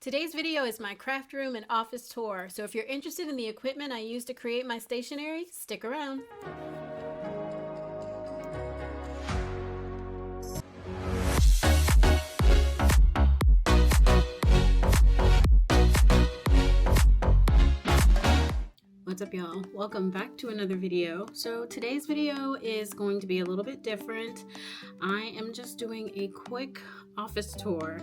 Today's video is my craft room and office tour, so if you're interested in the equipment I use to create my stationery, stick around. What's up, y'all? Welcome back to another video. So today's video is going to be a little bit different. I am just doing a quick office tour.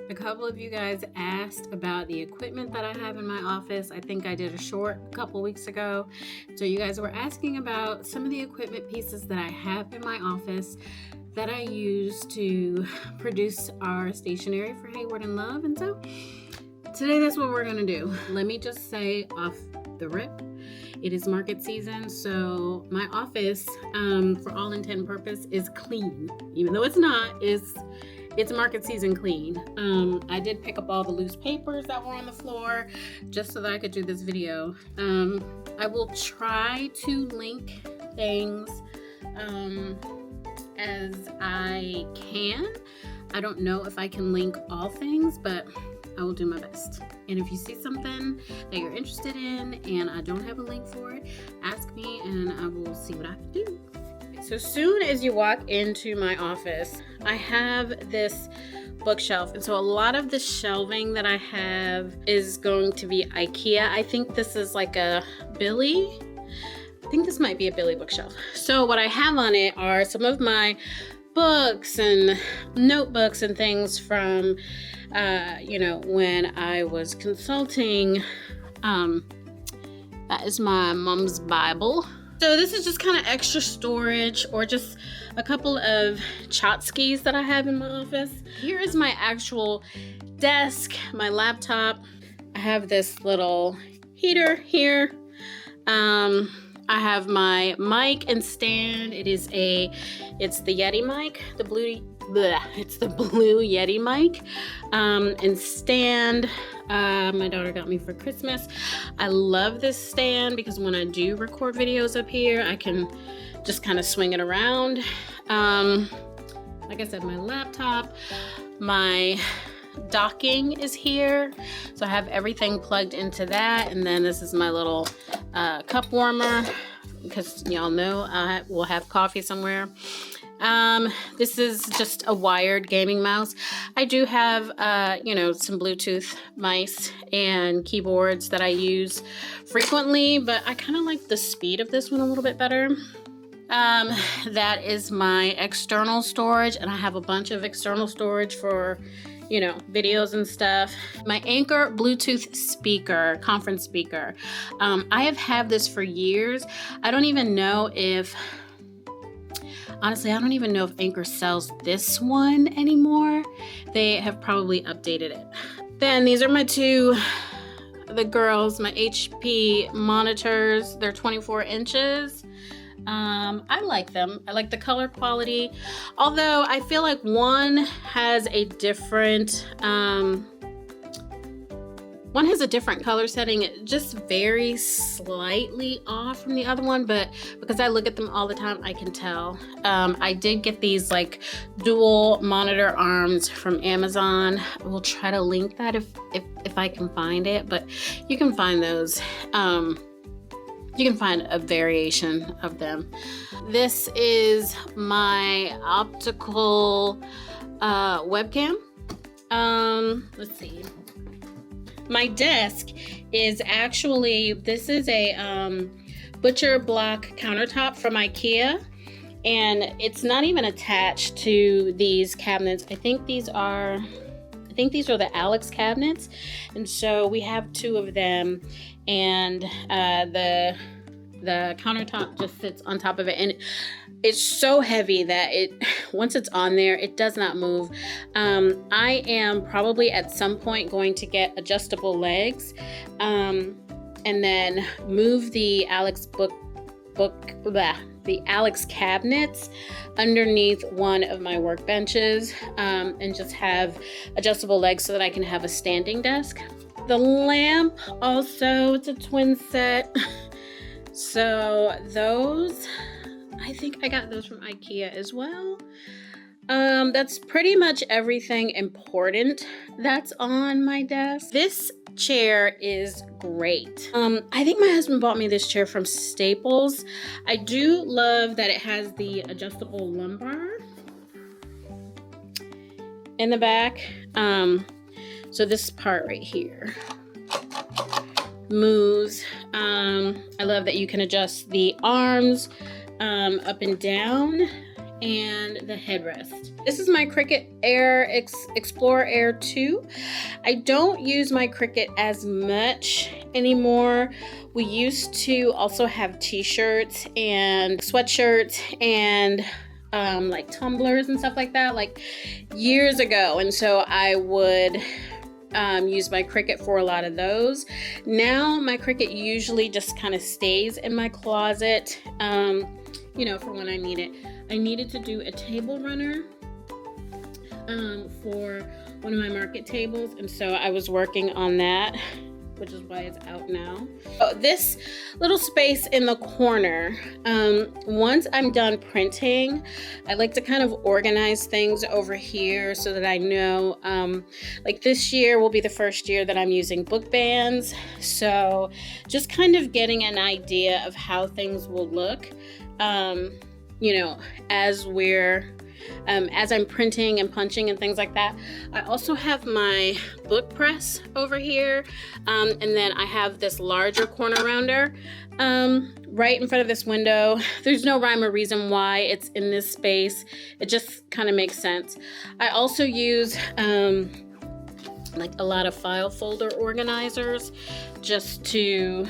A couple of you guys asked about the equipment that I have in my office. I think I did a short a couple weeks ago. So you guys were asking about some of the equipment pieces that I have in my office that I use to produce our stationery for Hayward and Love. And so today that's what we're gonna do. Let me just say off the rip, it is market season, so my office, for all intent and purpose, is clean. Even though it's not, it's market season clean. I did pick up all the loose papers that were on the floor just so that I could do this video. I will try to link things as I can. I don't know if I can link all things, but I will do my best. And if you see something that you're interested in and I don't have a link for it, ask me and I will see what I can do. So soon as you walk into my office, I have this bookshelf. And so a lot of the shelving that I have is going to be IKEA. I think this is like a Billy. I think this might be a Billy bookshelf. So what I have on it are some of my books and notebooks and things from when I was consulting. That is my mom's Bible. So this is just kind of extra storage or just a couple of tchotchkes that I have in my office. Here is my actual desk, my laptop. I have this little heater here. I have my mic and stand. It's the Yeti mic, it's the blue Yeti mic, and stand. My daughter got me for Christmas. I love this stand because when I do record videos up here, I can just kind of swing it around. Like I said, my laptop, my docking is here, so I have everything plugged into that. And then this is my little cup warmer, because y'all know I will have coffee somewhere. This is just a wired gaming mouse. I do have some Bluetooth mice and keyboards that I use frequently, but I kind of like the speed of this one a little bit better. That is my external storage, and I have a bunch of external storage for videos and stuff. My Anchor Bluetooth speaker, conference speaker. I have had this for years. I don't even know if Anchor sells this one anymore. They have probably updated it. Then these are my the girls, my HP monitors. They're 24 inches. I like them. I like the color quality, although I feel like one has a different color setting. It just varies slightly off from the other one, but because I look at them all the time, I can tell. I did get these like dual monitor arms from Amazon. We'll try to link that if I can find it, but you can find those. You can find a variation of them. This is my optical webcam. Let's see. My desk is actually, this is a butcher block countertop from IKEA, and it's not even attached to these cabinets. I think these are the Alex cabinets, and so we have two of them, and the countertop just sits on top of it, and it's so heavy that once it's on there, it does not move. I am probably at some point going to get adjustable legs, and then move the Alex the Alex cabinets underneath one of my workbenches, and just have adjustable legs so that I can have a standing desk. The lamp also, it's a twin set. So those, I think I got those from IKEA as well. That's pretty much everything important that's on my desk. This chair is great. I think my husband bought me this chair from Staples. I do love that it has the adjustable lumbar in the back. So this part right here moves. I love that you can adjust the arms up and down, and the headrest. This is my Cricut Air Explorer Air 2. I don't use my Cricut as much anymore. We used to also have t-shirts and sweatshirts and like tumblers and stuff like that, like years ago. And so I would use my Cricut for a lot of those. Now my Cricut usually just kind of stays in my closet, you know, for when I need it. I needed to do a table runner for one of my market tables, and so I was working on that, which is why it's out now. Oh, this little space in the corner, once I'm done printing, I like to kind of organize things over here so that I know, like this year will be the first year that I'm using book bands, so just kind of getting an idea of how things will look, you know, as I'm printing and punching and things like that. I also have my book press over here, and then I have this larger corner rounder right in front of this window. There's no rhyme or reason why it's in this space. It just kind of makes sense. I also use like a lot of file folder organizers, just to,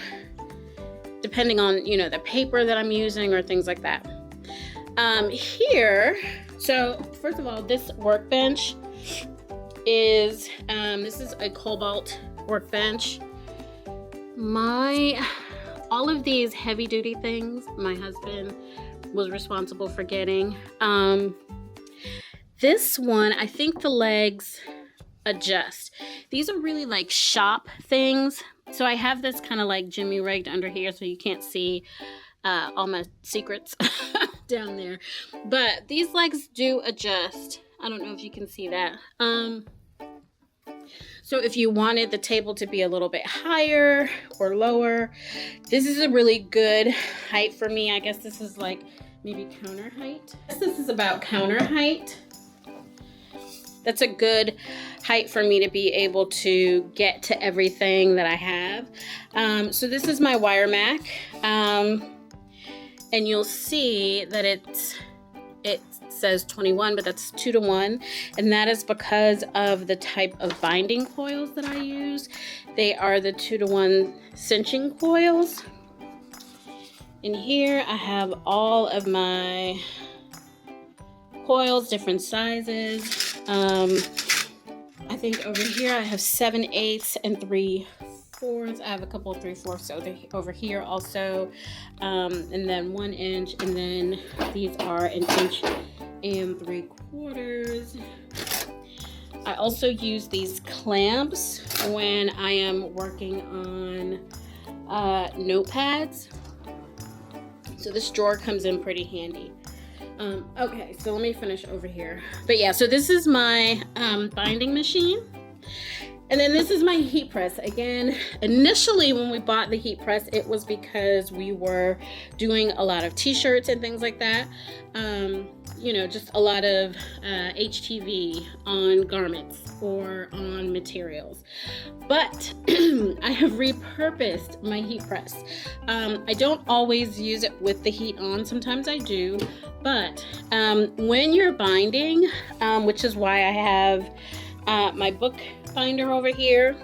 depending on, you know, the paper that I'm using or things like that. Here, so first of all, this workbench is, this is a Cobalt workbench. All of these heavy duty things, my husband was responsible for getting. This one, I think the legs adjust. These are really like shop things. So I have this kind of like jimmy rigged under here so you can't see all my secrets down there, but these legs do adjust. I don't know if you can see that. So if you wanted the table to be a little bit higher or lower, this is a really good height for me. I guess this is like maybe counter height. This is about counter height. That's a good height for me to be able to get to everything that I have. So this is my wire Mac. And you'll see that it says 21, but that's 2-to-1. And that is because of the type of binding coils that I use. They are the 2-to-1 cinching coils. In here, I have all of my coils, different sizes. I think over here I have 7/8 and 3/4. I have a couple of 3/4 so over here also, and then 1 inch, and then these are 1 inch and 3/4. I also use these clamps when I am working on notepads, so this drawer comes in pretty handy. Okay, so let me finish over here. But yeah, so this is my binding machine. And then this is my heat press. Again, initially when we bought the heat press, it was because we were doing a lot of t-shirts and things like that. You know, just a lot of HTV on garments or on materials. But I have repurposed my heat press. I don't always use it with the heat on. Sometimes I do. But when you're binding, which is why I have my book binder over here,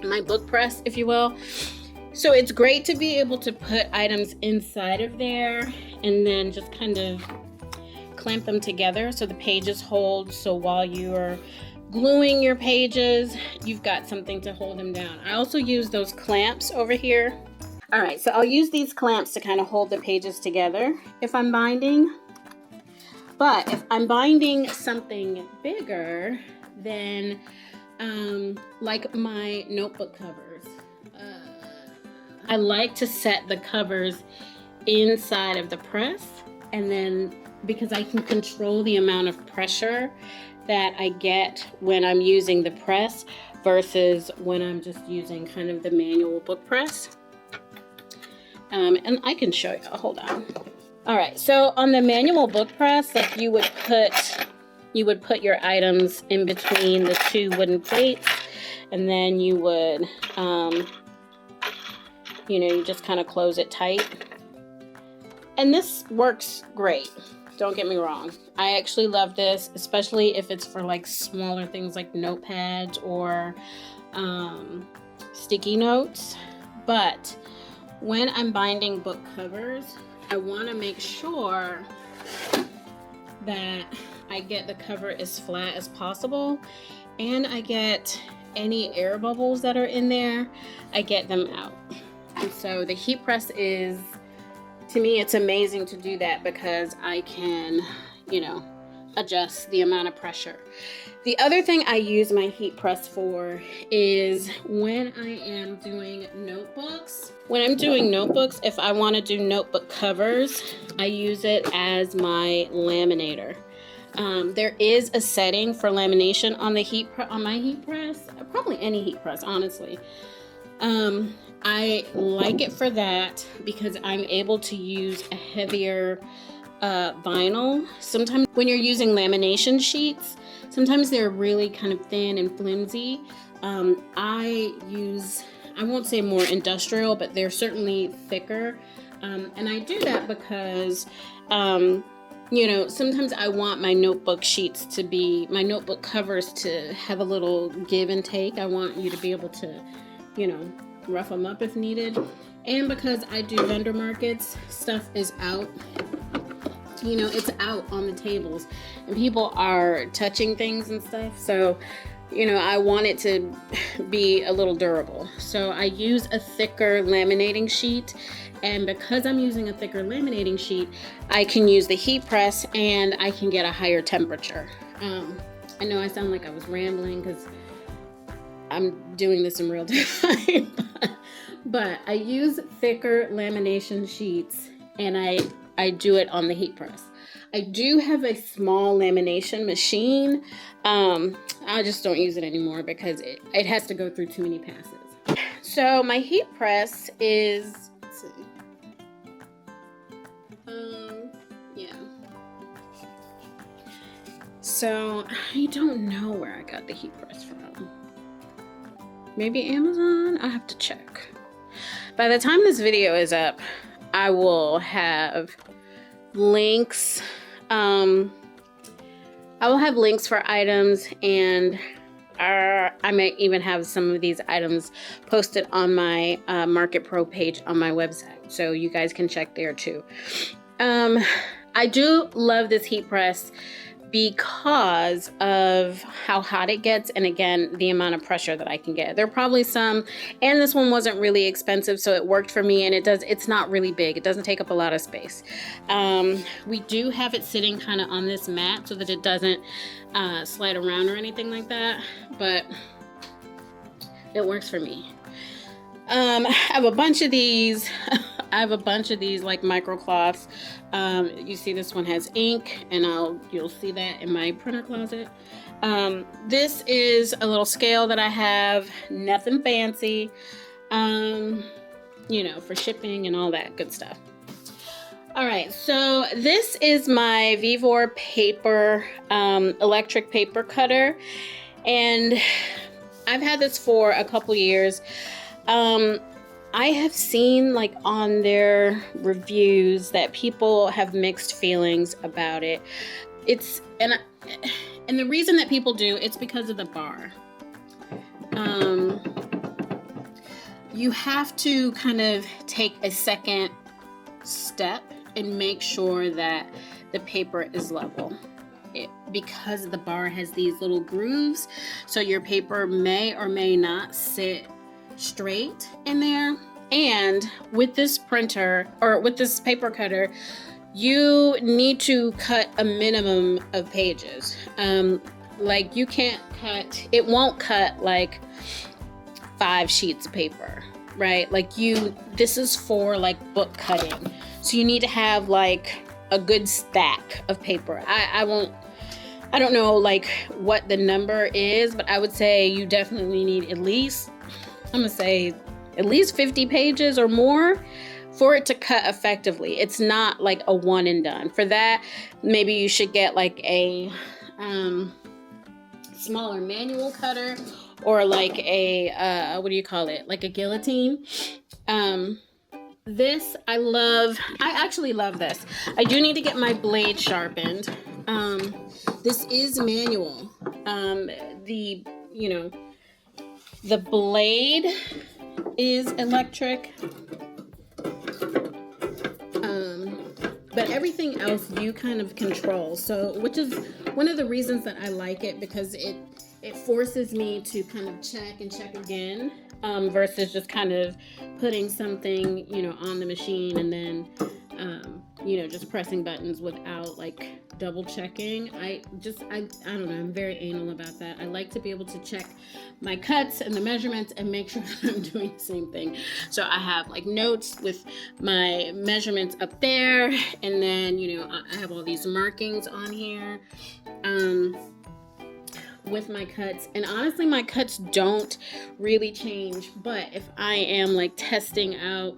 my book press, if you will. So it's great to be able to put items inside of there and then just kind of clamp them together so the pages hold. So while you're gluing your pages, you've got something to hold them down. I also use those clamps over here. All right, so I'll use these clamps to kind of hold the pages together if I'm binding. But if I'm binding something bigger, then like my notebook covers, I like to set the covers inside of the press and then because I can control the amount of pressure that I get when I'm using the press versus when I'm just using kind of the manual book press. And I can show you, hold on. All right, so on the manual book press, like you would put your items in between the two wooden plates, and then you would, you just kind of close it tight. And this works great. Don't get me wrong. I actually love this, especially if it's for like smaller things like notepads or sticky notes. But when I'm binding book covers, I want to make sure that I get the cover as flat as possible, and I get any air bubbles that are in there, I get them out. And so the heat press is, to me, it's amazing to do that because I can, adjust the amount of pressure. The other thing I use my heat press for is when I am doing notebooks. When I'm doing notebooks, if I want to do notebook covers, I use it as my laminator. There is a setting for lamination on the on my heat press, probably any heat press, honestly. I like it for that because I'm able to use a heavier vinyl. Sometimes when you're using lamination sheets, sometimes they're really kind of thin and flimsy. I won't say more industrial, but they're certainly thicker. And I do that because, sometimes I want my notebook covers to have a little give and take. I want you to be able to, rough them up if needed. And because I do vendor markets, stuff is out. It's out on the tables and people are touching things and stuff. So, I want it to be a little durable. So I use a thicker laminating sheet. And because I'm using a thicker laminating sheet, I can use the heat press and I can get a higher temperature. I know I sound like I was rambling because I'm doing this in real time, but I use thicker lamination sheets and I do it on the heat press. I do have a small lamination machine. I just don't use it anymore because it has to go through too many passes. So my heat press is, let's see. Yeah. So I don't know where I got the heat press from. Maybe Amazon? I'll have to check. By the time this video is up, I will have links. I will have links for items, and I might even have some of these items posted on my Market Pro page on my website, so you guys can check there too. I do love this heat press because of how hot it gets, and again, the amount of pressure that I can get. There are probably some, and this one wasn't really expensive, so it worked for me, and it's not really big. It doesn't take up a lot of space. We do have it sitting kind of on this mat so that it doesn't slide around or anything like that, but it works for me. I have a bunch of these. I have a bunch of these like micro cloths. You see this one has ink, and you'll see that in my printer closet. This is a little scale that I have, nothing fancy, for shipping and all that good stuff. All right, so this is my Vivor paper, electric paper cutter, and I've had this for a couple years. I have seen like on their reviews that people have mixed feelings about it. And the reason that people do, it's because of the bar. You have to kind of take a second step and make sure that the paper is level. Because the bar has these little grooves, so your paper may or may not sit straight in there. And with this printer, or with this paper cutter, you need to cut a minimum of pages. Like you can't cut, it won't cut like 5 sheets of paper, right? Like this is for like book cutting. So you need to have like a good stack of paper. I don't know like what the number is, but I would say you definitely need at least, I'm gonna say at least 50 pages or more for it to cut effectively. It's not like a one and done. For that, maybe you should get like a smaller manual cutter, or like a what do you call it, like a guillotine. This I actually love this. I do need to get my blade sharpened. This is manual. The blade is electric, but everything else you kind of control. So, which is one of the reasons that I like it, because it forces me to kind of check and check again, versus just kind of putting something, on the machine and then, just pressing buttons without like double checking. I don't know, I'm very anal about that. I like to be able to check my cuts and the measurements and make sure that I'm doing the same thing. So I have like notes with my measurements up there, and then, I have all these markings on here. With my cuts, and honestly my cuts don't really change, but if I am like testing out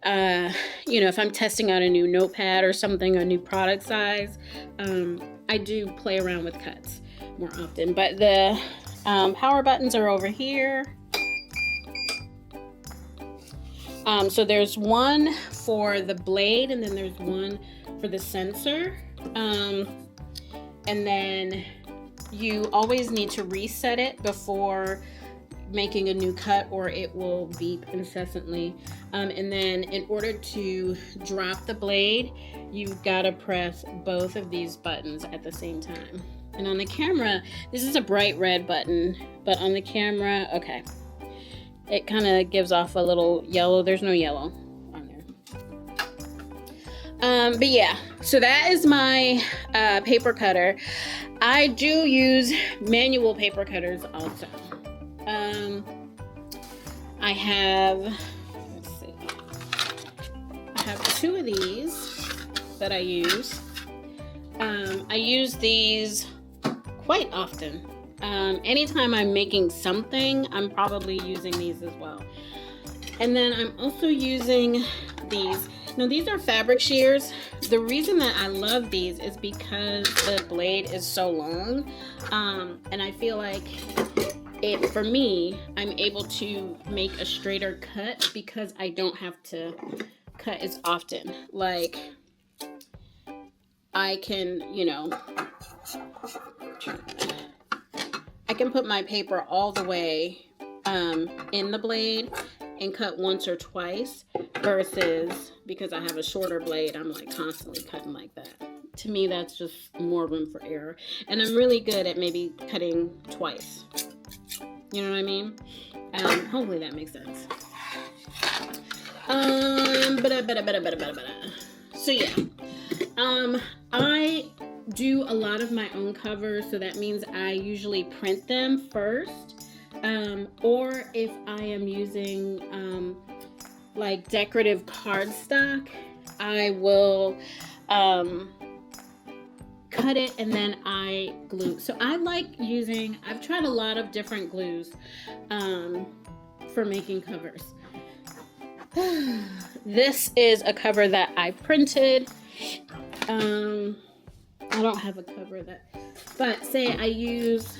if I'm testing out a new notepad or something, a new product size, I do play around with cuts more often. But the power buttons are over here. So there's one for the blade, and then there's one for the sensor, and then you always need to reset it before making a new cut, or it will beep incessantly. And then in order to drop the blade, you've got to press both of these buttons at the same time. And on the camera, this is a bright red button, but on the camera, okay, it kind of gives off a little yellow. There's no yellow on there. But yeah, so that is my paper cutter. I do use manual paper cutters also. I have two of these that I use. I use these quite often. Anytime I'm making something, I'm probably using these as well. And then I'm also using these. Now, these are fabric shears. The reason that I love these is because the blade is so long, and I feel like for me, I'm able to make a straighter cut because I don't have to cut as often. Like, I can, I can put my paper all the way in the blade and cut once or twice, versus because I have a shorter blade, I'm like constantly cutting like that. To me, that's just more room for error. And I'm really good at maybe cutting twice. You know what I mean? Hopefully that makes sense. So yeah, I do a lot of my own covers, so that means I usually print them first. Or if I am using like decorative cardstock, I will cut it and then I glue. So I like I've tried a lot of different glues for making covers. This is a cover that I printed. I don't have a cover but say I use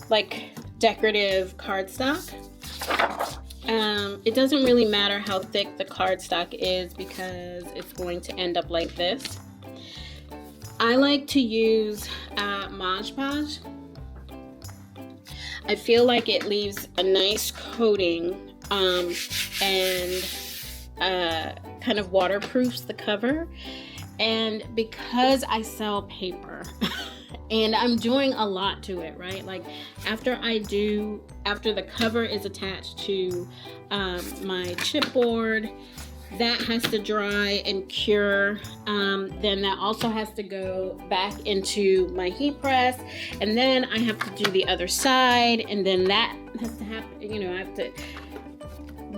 like decorative cardstock. It doesn't really matter how thick the cardstock is because it's going to end up like this. I like to use Mod Podge. I feel like it leaves a nice coating and kind of waterproofs the cover. And because I sell paper and I'm doing a lot to it, right? Like after the cover is attached to my chipboard, that has to dry and cure. Then that also has to go back into my heat press, and then I have to do the other side, and then that has to happen. I have to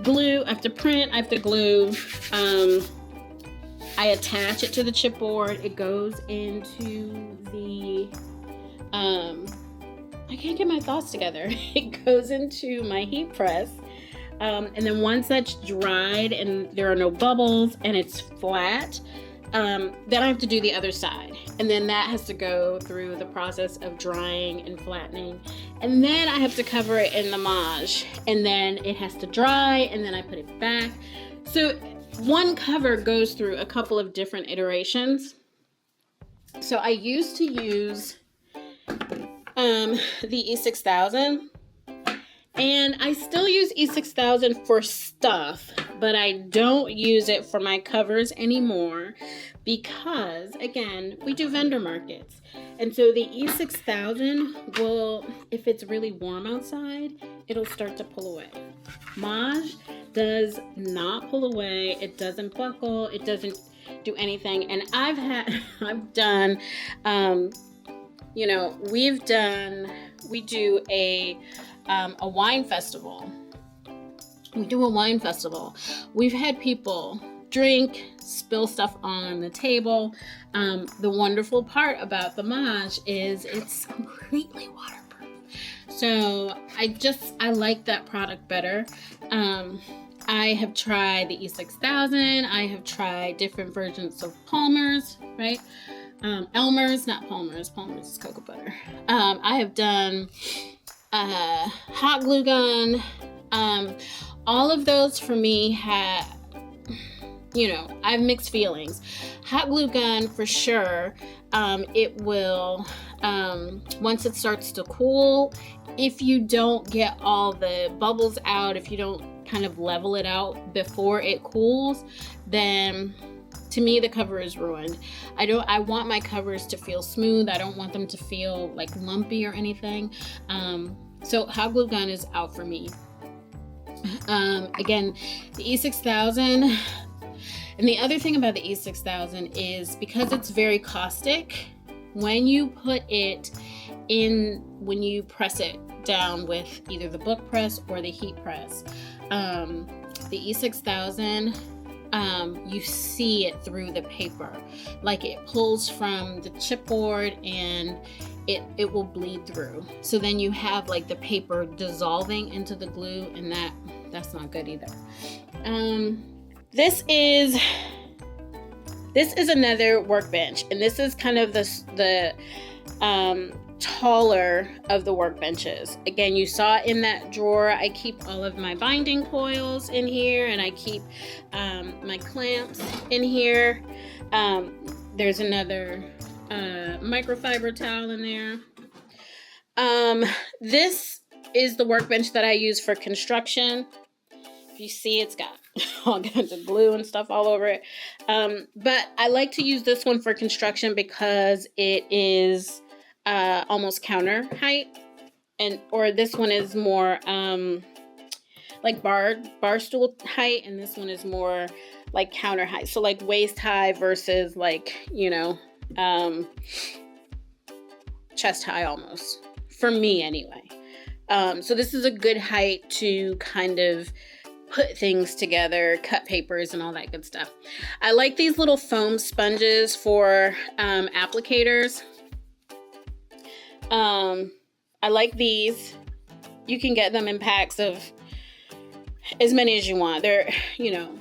glue, I have to print, I have to glue. I attach it to the chipboard. It goes into the, I can't get my thoughts together. It goes into my heat press. And then once that's dried and there are no bubbles and it's flat, then I have to do the other side. And then that has to go through the process of drying and flattening. And then I have to cover it in the Mage. And then it has to dry and then I put it back. So one cover goes through a couple of different iterations. So I used to use the E6000. And I still use E6000 for stuff, but I don't use it for my covers anymore because, again, we do vendor markets. And so the E6000 will, if it's really warm outside, it'll start to pull away. Mage does not pull away. It doesn't buckle. It doesn't do anything. And I've done, we do a wine festival. We do a wine festival. We've had people drink, spill stuff on the table. The wonderful part about the Mage is it's completely waterproof. So I like that product better. I have tried the E6000. I have tried different versions of Palmer's, right? Elmer's, not Palmer's. Palmer's is cocoa butter. I have done hot glue gun. All of those for me had, I have mixed feelings. Hot glue gun for sure. It will, once it starts to cool, if you don't get all the bubbles out, if you don't kind of level it out before it cools, then to me the cover is ruined. I want my covers to feel smooth. I don't want them to feel like lumpy or anything. So hot glue gun is out for me. Again, the E6000. And the other thing about the E6000 is because it's very caustic, when you put it in, when you press it down with either the book press or the heat press, the E6000, you see it through the paper. Like it pulls from the chipboard and it will bleed through. So then you have like the paper dissolving into the glue, and that's not good either. This is another workbench, and this is kind of the taller of the workbenches. Again, you saw in that drawer, I keep all of my binding coils in here, and I keep my clamps in here. There's another microfiber towel in there. This is the workbench that I use for construction. If you see, it's got all kinds of glue and stuff all over it. But I like to use this one for construction because it is almost counter height, or this one is more like bar stool height, and this one is more like counter height. So like waist high versus like, chest high almost, for me anyway. So this is a good height to kind of put things together, cut papers and all that good stuff. I like these little foam sponges for applicators. I like these. You can get them in packs of as many as you want. They're,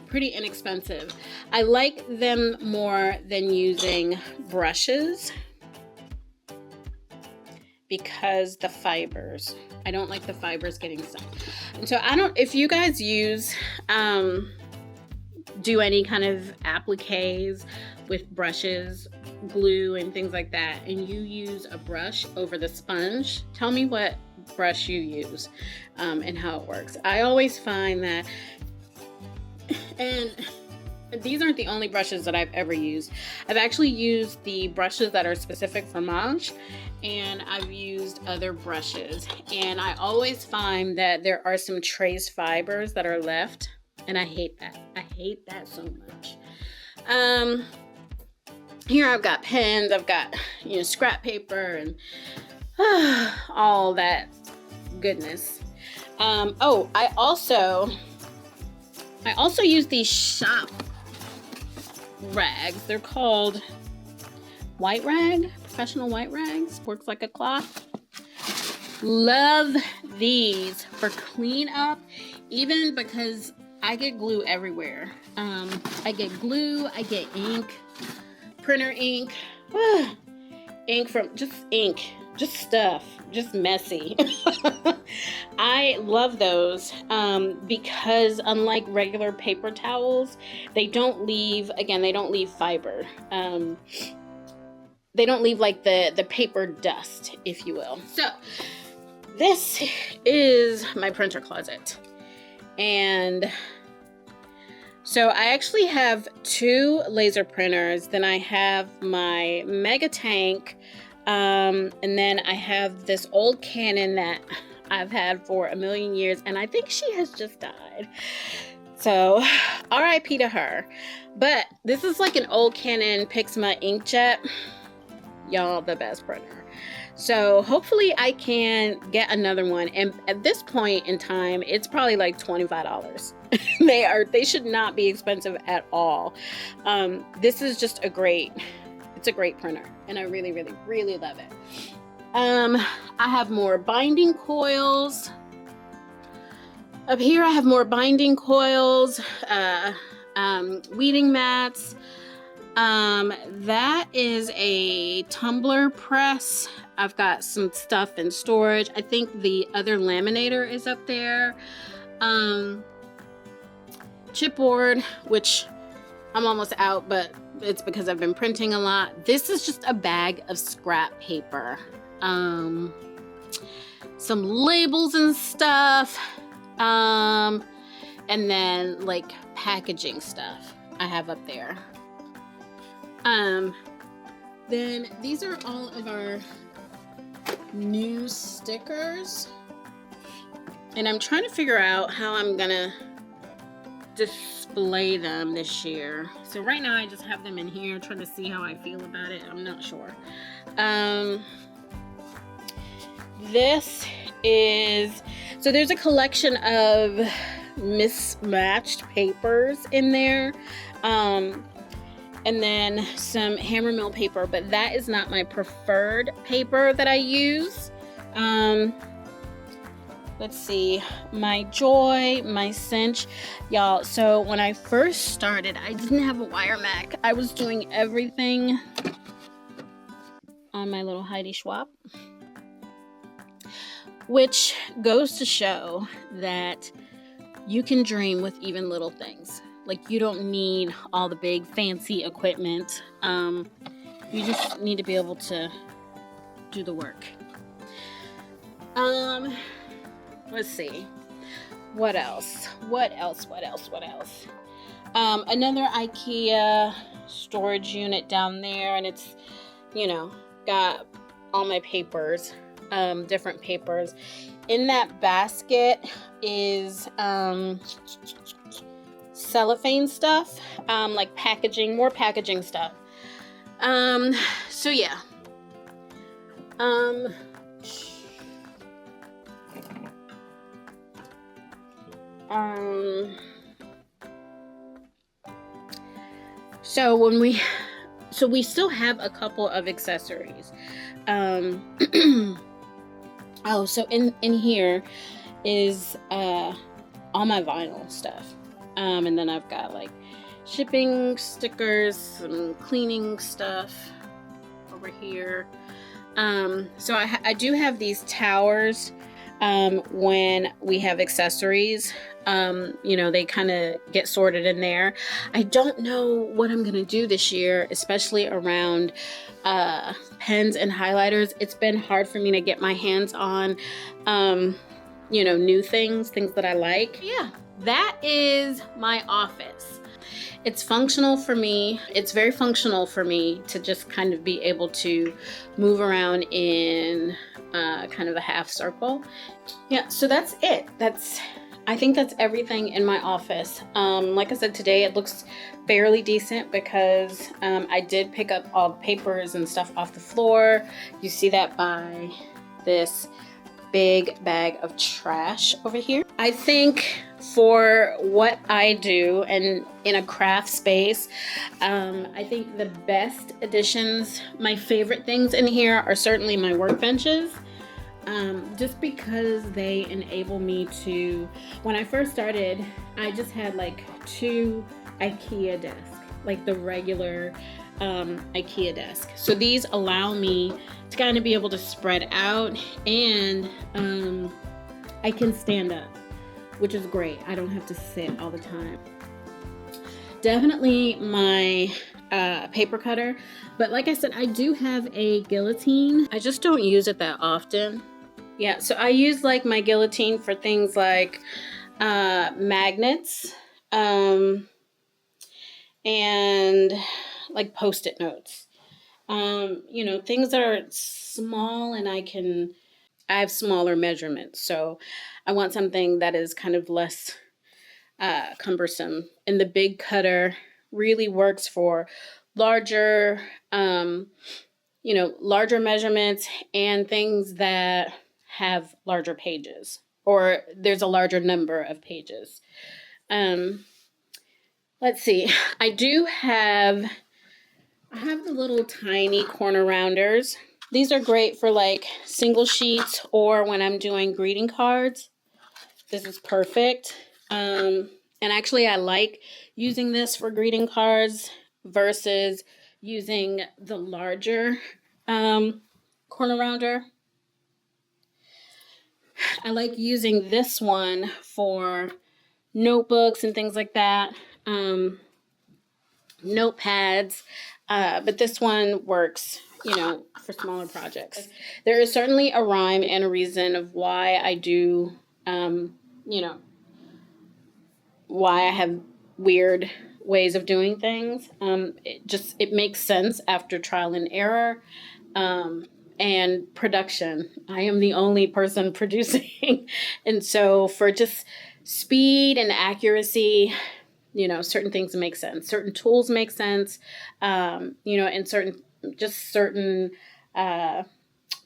pretty inexpensive. I like them more than using brushes because the fibers. I don't like the fibers getting stuck. And so if you guys use, do any kind of appliques with brushes, glue and things like that, and you use a brush over the sponge, tell me what brush you use and how it works. I always find that, and these aren't the only brushes that I've ever used. I've actually used the brushes that are specific for Mage, and I've used other brushes, and I always find that there are some trace fibers that are left, and I hate that. I hate that so much. Here I've got pens, I've got, scrap paper and all that goodness. I also use these shop rags. They're called white rag, professional white rags. Works like a cloth. Love these for cleanup, even because I get glue everywhere. I get glue, I get ink, printer ink, ink from just stuff, just messy. I love those because unlike regular paper towels, they don't leave fiber. They don't leave like the paper dust, if you will. So this is my printer closet. And so I actually have 2 laser printers. Then I have my Mega Tank. And then I have this old Canon that I've had for a million years. And I think she has just died. So RIP to her. But this is like an old Canon Pixma inkjet. Y'all, the best printer. So hopefully I can get another one. And at this point in time, it's probably like $25. They should not be expensive at all. This is just it's a great printer. And I really, really, really love it. I have more binding coils. Up here I have more binding coils, weeding mats. That is a tumbler press. I've got some stuff in storage. I think the other laminator is up there. Chipboard, which I'm almost out, but it's because I've been printing a lot. This is just a bag of scrap paper. Some labels and stuff. And then like packaging stuff I have up there. Then these are all of our new stickers, and I'm trying to figure out how I'm gonna display them this year. So right now I just have them in here, trying to see how I feel about it. I'm not sure. So there's a collection of mismatched papers in there. And then some hammer mill paper, but that is not my preferred paper that I use. Let's see, my Joy, my Cinch. Y'all, so when I first started, I didn't have a wire Mac. I was doing everything on my little Heidi Schwab, which goes to show that you can dream with even little things. Like, you don't need all the big fancy equipment. You just need to be able to do the work. Let's see. What else? Another IKEA storage unit down there, and it's, got all my papers, different papers. In that basket is cellophane stuff, like packaging, more packaging stuff. So yeah. So we still have a couple of accessories. Oh, so in here is all my vinyl stuff. And then I've got like shipping stickers, some cleaning stuff over here. So I do have these towers when we have accessories. They kind of get sorted in there. I don't know what I'm gonna do this year, especially around pens and highlighters. It's been hard for me to get my hands on new things that I like. Yeah, that is my office. It's functional for me. It's very functional for me to just kind of be able to move around in kind of a half circle. Yeah, so that's it. I think that's everything in my office. Like I said, today it looks fairly decent because I did pick up all the papers and stuff off the floor. You see that by this big bag of trash over here. I think for what I do and in a craft space, I think the best additions, my favorite things in here are certainly my workbenches. Just because they enable me to, when I first started, I just had like 2 IKEA desks, like the regular IKEA desk. So these allow me to kind of be able to spread out, and I can stand up, which is great. I don't have to sit all the time. Definitely my paper cutter, but like I said, I do have a guillotine. I just don't use it that often. Yeah, so I use like my guillotine for things like magnets and like post-it notes. You know, things that are small, and I have smaller measurements, so I want something that is kind of less cumbersome. And the big cutter really works for larger, larger measurements and things that have larger pages, or there's a larger number of pages. Let's see. I have the little tiny corner rounders. These are great for like single sheets or when I'm doing greeting cards. This is perfect. And actually I like using this for greeting cards versus using the larger corner rounder. I like using this one for notebooks and things like that, notepads, but this one works, for smaller projects. There is certainly a rhyme and a reason of why I do, why I have weird ways of doing things. It makes sense after trial and error. And production. I am the only person producing. And so for just speed and accuracy, certain things make sense. Certain tools make sense, and certain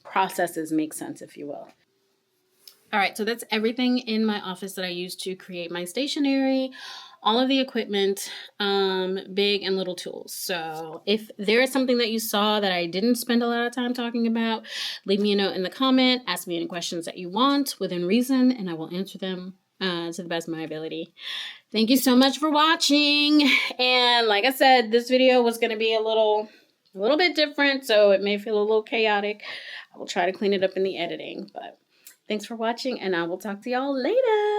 processes make sense, if you will. All right, so that's everything in my office that I use to create my stationery, all of the equipment, big and little tools. So if there is something that you saw that I didn't spend a lot of time talking about, leave me a note in the comment, ask me any questions that you want within reason, and I will answer them to the best of my ability. Thank you so much for watching. And like I said, this video was going to be a little bit different, so it may feel a little chaotic. I will try to clean it up in the editing, but thanks for watching, and I will talk to y'all later.